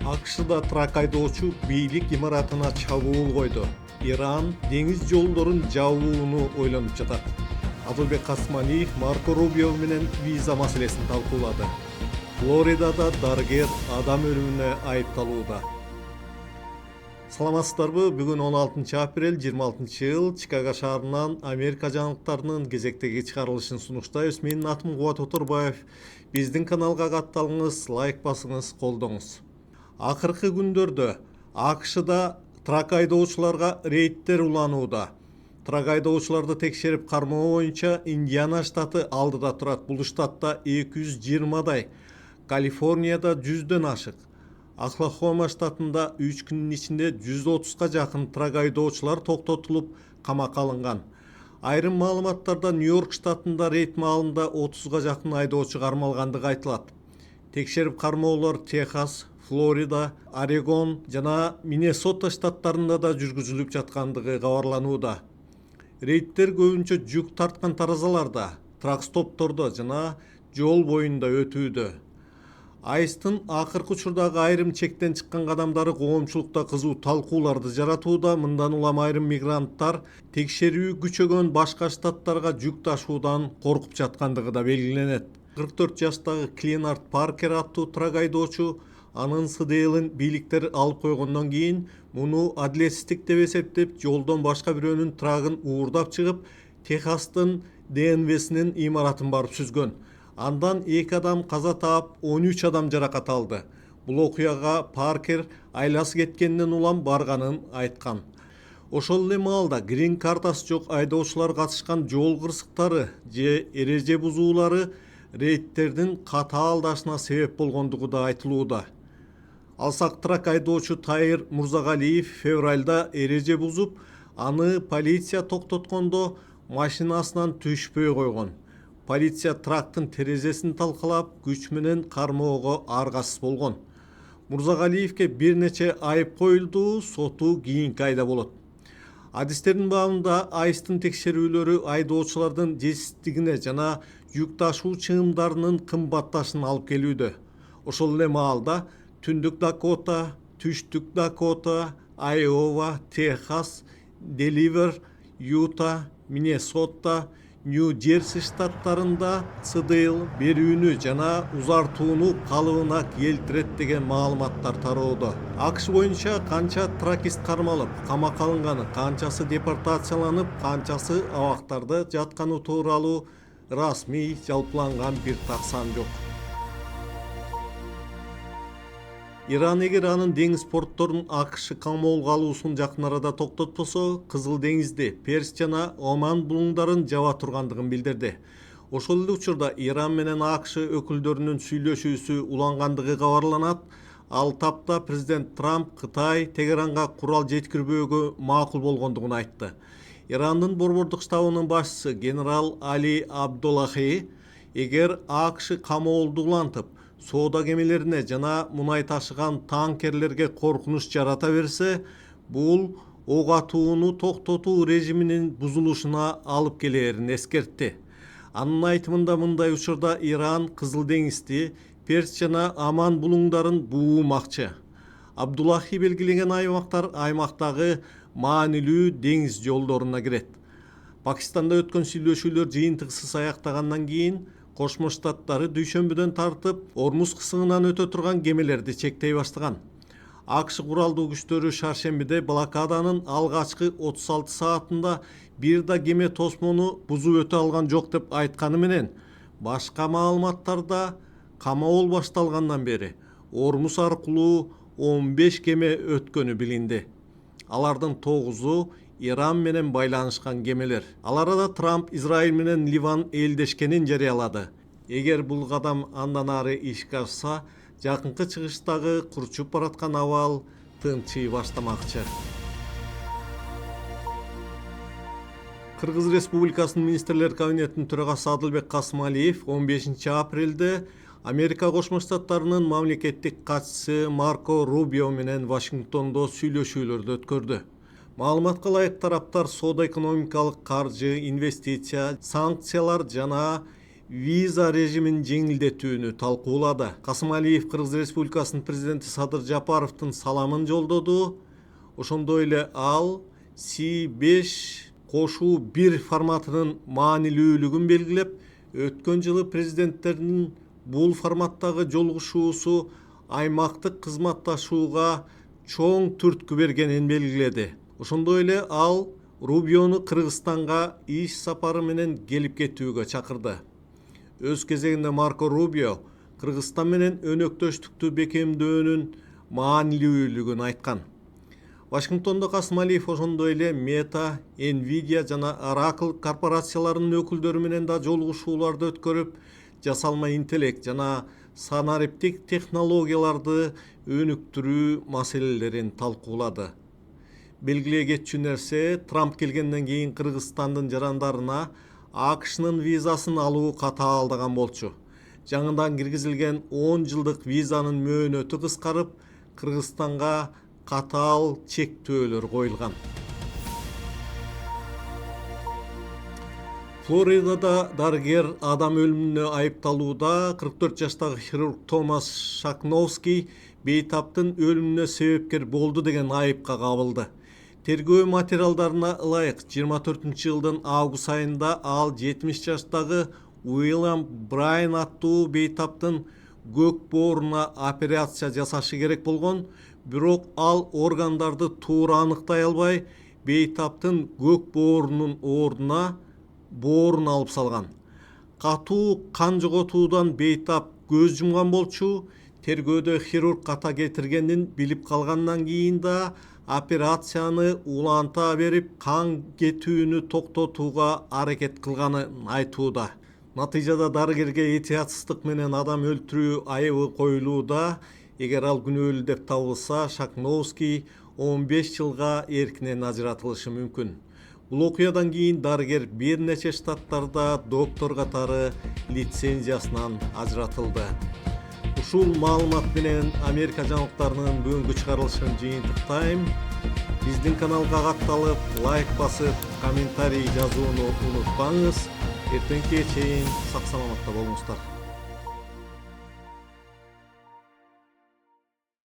АКШда трак айдоочу бийлик имаратына чабуул койду. Иран деңиз жолдорун жабууну ойлонуп жатат. Адылбек Касмалиев Марко Рубио менен виза маселесин талкуулады. Флоридада дарыгер адам өлүмүнө айыпталууда. Саламатсыздарбы? Бүгүн 16 апрель 26 Чикаго шаарынан Америка жаңылыктарынын кезектеги чыгарылышын сунуштайбыз. Менин атым Кубат Оторбаев. Биздин каналга катталыңыз, лайк басыңыз, колдоңуз. Акыркы күндөрдө АКШда трак айдоочуларга рейдтер уланууда. Трак айдоочуларды текшерип кармоо боюнча Индиана штаты алдыда турат. Бул штатта 220дай, Калифорнияда 100дөн ашык. Оклахома штатында 3 күнүн ичинде 130га жакын трак айдоочулар токтотулуп, камакка алынган. Айрым маалыматтарда Нью-Йорк штатында рейд маалында 30га жакын айдоочу кармалгандыгы айтылат. Текшерип кармоолор Техас, Флорида, Орегон жана Миннесота штаттарында да жүргүзүлүп жаткандыгы кабарланууда. Рейдтер көбүнчө жүк тарткан таразаларда, трак-стоптордо жана жол боюнда өтүүдө. Айстын акыркы учурдагы айрым чектен чыккан кадамдары коомчулукта кызуу талкууларды жаратууда. Мындан улам айрым мигранттар текшерүү күчөгөн башка штаттарга жүк ташуудан коркуп жаткандыгы да белгиленет. 44 жаштагы Кленард Паркер аттуу трак айдоочу анын СДЛын бийликтер алып койгондон кийин муну адилетсиздик деп эсептеп, жолдон башка бирөөнүн трагын уурдап чыгып, Техастын ДНВсинин имаратын барып сүзгөн. Андан 2 адам каза таап, 13 адам жаракат алды. Бул окуяга Паркер айласы кеткенден улам барганын айткан. Ошол эле маалда грин картасы жок айдоочулар катышкан жол кырсыктары же эреже бузуулары рейдтердин катаалдашына себеп болгондугу да айтылууда. Алсак трак айдоочу Тайыр Мурзагалиев февралда эреже бузуп, аны полиция токтоткондо машинасынан түшпөй койгон. Полиция трактын терезесин талкалап, күч менен кармоого аргасыз болгон. Мурзагалиевке бир нече айып коюлду, соту кийинки айда болот. Адистердин бабында айстын текшерүүлөрү айдоочулардын жетишсиздигине жана жүк ташуу чыгымдарынын кымбатташына алып келүүдө. Ошол эле маалда Түндүк Дакота, Түштүк Дакота, Айова, Техас, Деливер, Юта, Миннесота, Нью-Джерси штаттарында СДЛ берүүнү жана узартууну калыбына келтирет деген маалыматтар тароодо. АКШ боюнча канча тракист кармалып, камакка алынганы, канчасы депортацияланып, канчасы абактарда жатканы тууралуу расмий жалпыланган бир так сан жок. Иран эгер анын деңиз портторун АКШ камоолго алуусун жакын арада токтотпосо, Кызыл деңизди, Перс жана Оман булуңдарын жаба тургандыгын билдирди. Ошол эле учурда Иран менен АКШ өкүлдөрүнүн сүйлөшүүсү улангандыгы кабарланат. Ал тапта президент Трамп Кытай Тегеранга курал жеткирбөөгө макул болгондугун айтты. Ирандын борбордук штабынын башчысы генерал Али Абдуллахи эгер АКШ камоолду улантып, соода кемелерине жана мунай ташыган танкерлерге коркунуч жарата берсе, бул ок атууну токтотуу режиминин бузулушуна алып келерин эскертти. Анын айтымында мындай учурда Иран Кызыл деңизди, Перс жана Оман булуңдарын буумакчы. Абдуллахи белгилеген аймактар аймактагы маанилүү деңиз жолдоруна кирет. Пакистанда өткөн сүйлөшүүлөр жыйынтыгысыз аяктагандан кийин Кошмо Штаттары дүйшөмбүдөн тартып, Ормуз кысыңынан өтө турган кемелерди чектей баштаган. АКШ куралдуу күчтөрү шаршембиде блокаданын алгачкы 36 саатында бир да кеме тосмону бузуп өтө алган жок деп айтканы менен, башка маалыматтарда камоол башталгандан бери Ормуз аркылуу 15 кеме өткөнү билинди. Алардын 9-у Иран менен байланышкан кемелер. Ал арада Трамп Израиль менен Ливан элдешкенин жарыялады. Эгер бул кадам андан ары ишке ашса, жакынкы чыгыштагы курчуп бараткан абал тынчый баштамакчы. Кыргыз Республикасынын министрлер кабинетинин төрагасы Адылбек Касмалиев 15 апрелде Америка Кошмо Штаттарынын мамлекеттик катчысы Марко Рубио менен Вашингтондо сүйлөшүүлөрдү өткөрдү. Маалыматка ылайык тараптар соода экономикалык, каржы, инвестиция, санкциялар жана виза режимин жеңилдетүүнү талкуулады. Касым Алиев Кыргыз Республикасынын президенти Садыр Жапаровдун саламын жолдоду. Ошондой эле ал C5+1 форматынын маанилүүлүгүн белгилеп, өткөн жылы президенттердин бул форматтагы жолугушуусу аймактык кызматташууга чоң түрткү бергенин белгиледи. Ошондой эле ал Рубиону Кыргызстанга иш сапары менен келип кетүүгө чакырды. Өз кезегинде Марко Рубио Кыргызстан менен өнөктөштүктү бекемдөөнүн маанилүүлүгүн айткан. Вашингтондо Касым Алиев ошондой эле Мета, Nvidia жана Oracle корпорацияларынын өкүлдөрү менен да жолугушууларды өткөрүп, жасалма интеллект жана санариптик технологияларды өнүктүрүү маселелерин талкуулады. Белгилей кетчү нерсе, Трамп келгенден кийин Кыргызстандын жарандарына АКШнын визасын алуу катаалдаган болчу. Жаңыдан киргизилген 10 жылдык визанын мөөнөтү кыскарып, Кыргызстанга катаал чектөөлөр коюлган. Флоридада дарыгер адам өлүмүнө айыпталууда 44 жаштагы хирург Томас Шакновский бейтаптын өлүмүнө себепкер болду деген айыпка кабылды. Тергөө материалдарына ылайык 24-жылдын август айында ал 70 жаштагы Уильям Брайан аттуу бейтаптын көк бооруна операция жасашы керек болгон, бирок ал органдарды туура аныктай албай, бейтаптын көк боорунун ордуна боорун алып салган. Катуу кан жоготуудан бейтап көз жумган болчу. Тергөөдө хирург ката кетиргенин билип калгандан кийин да операцияны уланта берип, кан кетүүнү токтотууга аракет кылганын айтууда. Натыйжада дарыгерге этиятсыздык менен адам өлтүрүү айыбы коюлууда. Эгер ал күнөөлүү деп табылса, Шакновский 15 жылга эркинен ажыратылышы мүмкүн. Бул окуядан кийин дарыгер бир нече штаттарда доктор катары лицензиясынан ажыратылды. Ушул маалымат менен Америка жаңылыктарынын бүгүнкү чыгарылышын жыйынтыктайм. Биздин каналга катталып, лайк басып, комментарий жазууну унутпаңыз. Эртеңки чейин сак саламатта болуңуздар.